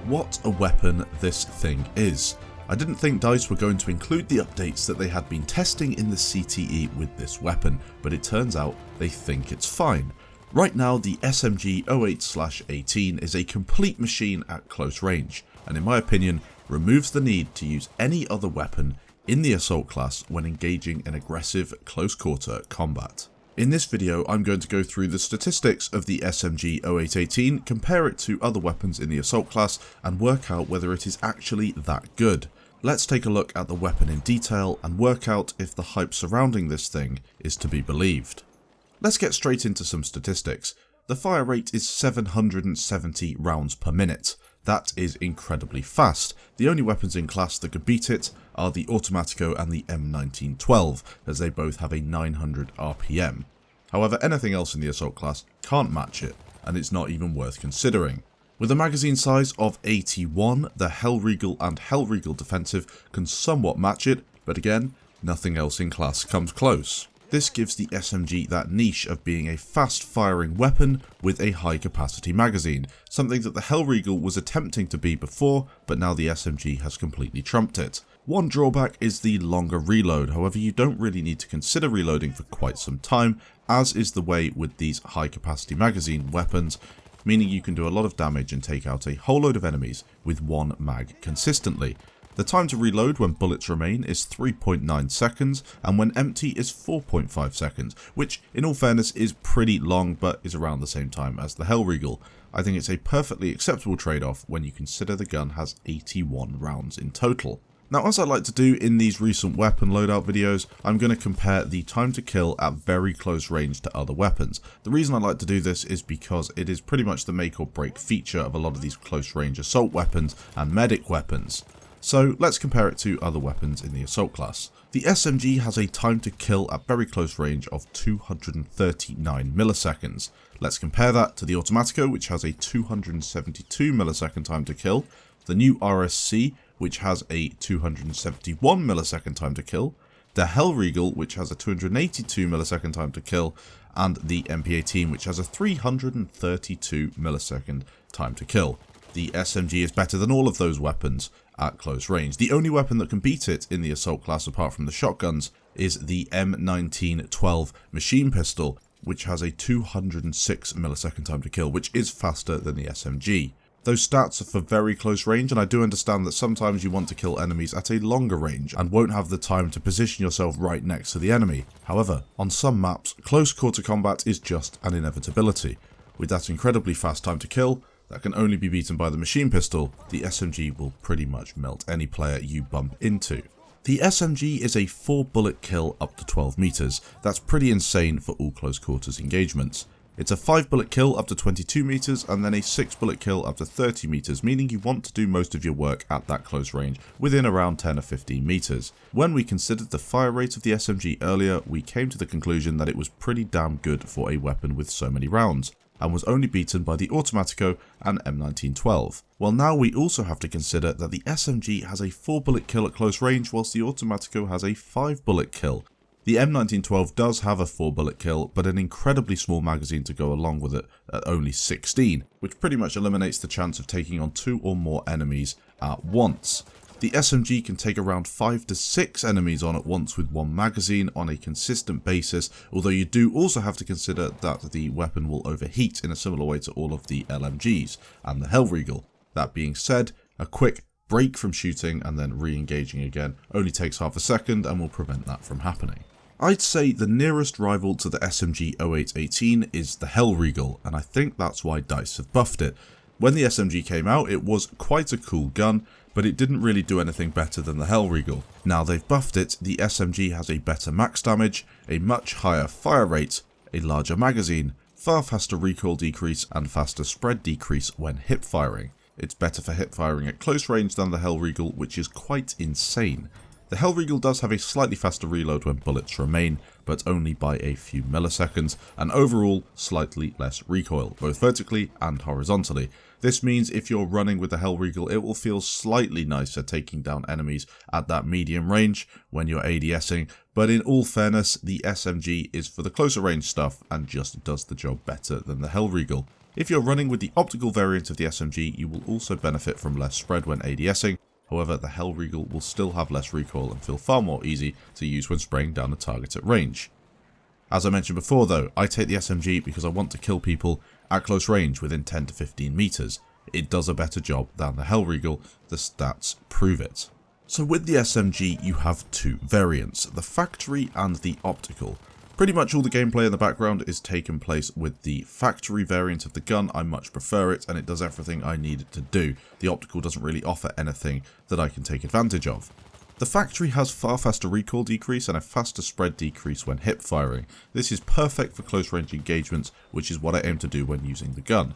What a weapon this thing is. I didn't think DICE were going to include the updates that they had been testing in the CTE with this weapon, but it turns out they think it's fine. Right now the SMG 08/18 is a complete machine at close range, and in my opinion removes the need to use any other weapon in the assault class when engaging in aggressive close quarter combat. In this video I'm going to go through the statistics of the SMG 08/18, compare it to other weapons in the assault class and work out whether it is actually that good. Let's take a look at the weapon in detail and work out if the hype surrounding this thing is to be believed. Let's get straight into some statistics. The fire rate is 770 rounds per minute. That is incredibly fast. The only weapons in class that could beat it are the Automatico and the M1912, as they both have a 900 RPM. However, anything else in the assault class can't match it, and it's not even worth considering. With a magazine size of 81, the Hellriegel and Hellriegel Defensive can somewhat match it, but again, nothing else in class comes close. This gives the SMG that niche of being a fast-firing weapon with a high-capacity magazine, something that the Hellriegel was attempting to be before, but now the SMG has completely trumped it. One drawback is the longer reload, however you don't really need to consider reloading for quite some time, as is the way with these high-capacity magazine weapons, meaning you can do a lot of damage and take out a whole load of enemies with one mag consistently. The time to reload when bullets remain is 3.9 seconds, and when empty is 4.5 seconds, which in all fairness is pretty long but is around the same time as the Hellriegel. I think it's a perfectly acceptable trade-off when you consider the gun has 81 rounds in total. Now, as I like to do in these recent weapon loadout videos, I'm going to compare the time to kill at very close range to other weapons. The reason I like to do this is because it is pretty much the make or break feature of a lot of these close range assault weapons and medic weapons. So let's compare it to other weapons in the assault class. The SMG has a time to kill at very close range of 239 milliseconds. Let's compare that to the Automatico, which has a 272 millisecond time to kill, the new RSC, which has a 271 millisecond time to kill, the Hellriegel, which has a 282 millisecond time to kill, and the MP18, which has a 332 millisecond time to kill. The SMG is better than all of those weapons at close range. The only weapon that can beat it in the assault class apart from the shotguns is the M1912 machine pistol, which has a 206 millisecond time to kill, which is faster than the SMG. Those stats are for very close range, and I do understand that sometimes you want to kill enemies at a longer range and won't have the time to position yourself right next to the enemy. However, on some maps, close quarter combat is just an inevitability. With that incredibly fast time to kill, that can only be beaten by the machine pistol, the SMG will pretty much melt any player you bump into. The SMG is a 4 bullet kill up to 12 meters. That's pretty insane for all close quarters engagements. It's a 5 bullet kill up to 22 meters and then a 6 bullet kill up to 30 meters, meaning you want to do most of your work at that close range within around 10 or 15 meters. When we considered the fire rate of the SMG earlier, we came to the conclusion that it was pretty damn good for a weapon with so many rounds, and was only beaten by the Automatico and M1912. Well, now we also have to consider that the SMG has a 4 bullet kill at close range whilst the Automatico has a 5 bullet kill. The M1912 does have a 4 bullet kill, but an incredibly small magazine to go along with it at only 16, which pretty much eliminates the chance of taking on 2 or more enemies at once. The SMG can take around 5 to 6 enemies on at once with one magazine on a consistent basis, although you do also have to consider that the weapon will overheat in a similar way to all of the LMGs and the Hellriegel. That being said, a quick break from shooting and then re-engaging again only takes half a second and will prevent that from happening. I'd say the nearest rival to the SMG 08/18 is the Hellriegel, and I think that's why DICE have buffed it. When the SMG came out, it was quite a cool gun, but it didn't really do anything better than the Hellriegel. Now they've buffed it, the SMG has a better max damage, a much higher fire rate, a larger magazine, far faster recoil decrease and faster spread decrease when hip firing. It's better for hip firing at close range than the Hellriegel, which is quite insane. The Hellriegel does have a slightly faster reload when bullets remain, but only by a few milliseconds, and overall slightly less recoil, both vertically and horizontally. This means if you're running with the Hellriegel, it will feel slightly nicer taking down enemies at that medium range when you're ADSing, but in all fairness, the SMG is for the closer range stuff and just does the job better than the Hellriegel. If you're running with the optical variant of the SMG, you will also benefit from less spread when ADSing. However, the Hellriegel will still have less recoil and feel far more easy to use when spraying down a target at range. As I mentioned before though, I take the SMG because I want to kill people at close range within 10 to 15 meters. It does a better job than the Hellriegel, the stats prove it. So with the SMG you have two variants, the factory and the optical. Pretty much all the gameplay in the background is taken place with the factory variant of the gun. I much prefer it and it does everything I need it to do. The optical doesn't really offer anything that I can take advantage of. The factory has far faster recoil decrease and a faster spread decrease when hip firing. This is perfect for close range engagements, which is what I aim to do when using the gun.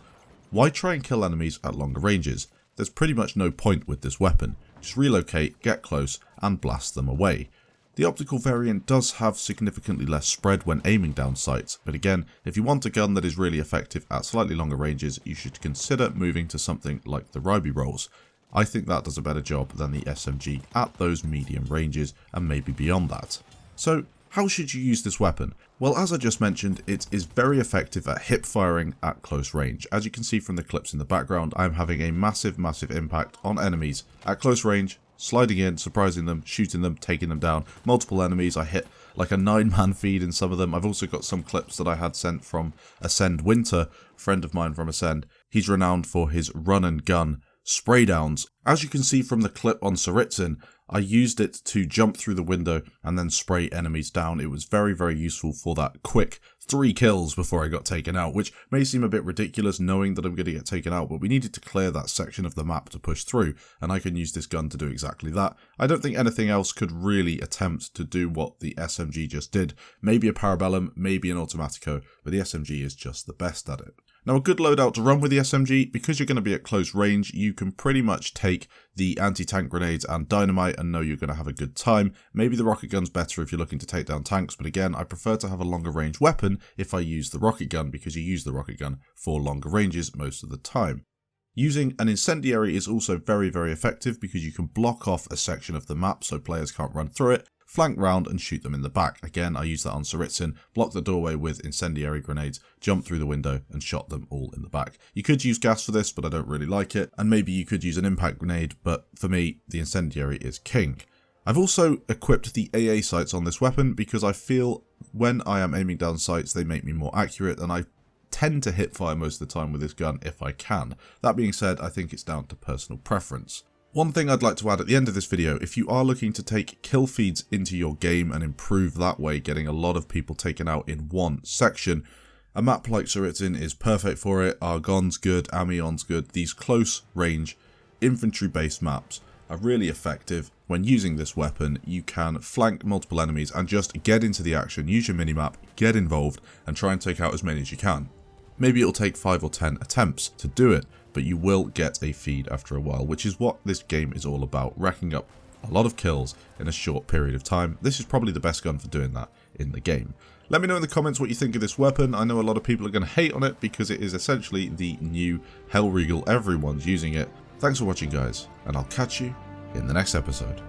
Why try and kill enemies at longer ranges? There's pretty much no point with this weapon. Just relocate, get close and blast them away. The optical variant does have significantly less spread when aiming down sights, but again, if you want a gun that is really effective at slightly longer ranges, you should consider moving to something like the Ryby rolls. I think that does a better job than the SMG at those medium ranges and maybe beyond that. So how should you use this weapon? Well, as I just mentioned, it is very effective at hip firing at close range. As you can see from the clips in the background, I'm having a massive impact on enemies at close range, sliding in, surprising them, shooting them, taking them down. Multiple enemies, I hit like a 9-man feed in some of them. I've also got some clips that I had sent from Ascend Winter, a friend of mine from Ascend. He's renowned for his run and gun spray downs. As you can see from the clip on Tsaritsyn, I used it to jump through the window and then spray enemies down. It was very useful for that quick 3 kills before I got taken out, which may seem a bit ridiculous knowing that I'm going to get taken out, but we needed to clear that section of the map to push through, and I can use this gun to do exactly that. I don't think anything else could really attempt to do what the SMG just did. Maybe a Parabellum, maybe an Automatico, but the SMG is just the best at it. Now a good loadout to run with the SMG, because you're going to be at close range, you can pretty much take the anti-tank grenades and dynamite and know you're going to have a good time. Maybe the rocket gun's better if you're looking to take down tanks, but again, I prefer to have a longer range weapon if I use the rocket gun, because you use the rocket gun for longer ranges most of the time. Using an incendiary is also very effective because you can block off a section of the map so players can't run through it, flank round and shoot them in the back. Again, I used that on Tsaritsyn, blocked the doorway with incendiary grenades, jumped through the window and shot them all in the back. You could use gas for this, but I don't really like it, and maybe you could use an impact grenade, but for me, the incendiary is king. I've also equipped the AA sights on this weapon because I feel when I am aiming down sights, they make me more accurate, and I tend to hip fire most of the time with this gun if I can. That being said, I think it's down to personal preference. One thing I'd like to add at the end of this video, if you are looking to take kill feeds into your game and improve that way, getting a lot of people taken out in one section, a map like Tsaritsyn is perfect for it. Argonne's good, Amion's good. These close range infantry based maps are really effective. When using this weapon, you can flank multiple enemies and just get into the action, use your minimap, get involved and try and take out as many as you can. Maybe it'll take 5 or 10 attempts to do it, but you will get a feed after a while, which is what this game is all about, racking up a lot of kills in a short period of time. This is probably the best gun for doing that in the game. Let me know in the comments what you think of this weapon. I know a lot of people are going to hate on it because it is essentially the new Hellriegel. Everyone's using it. Thanks for watching guys, and I'll catch you in the next episode.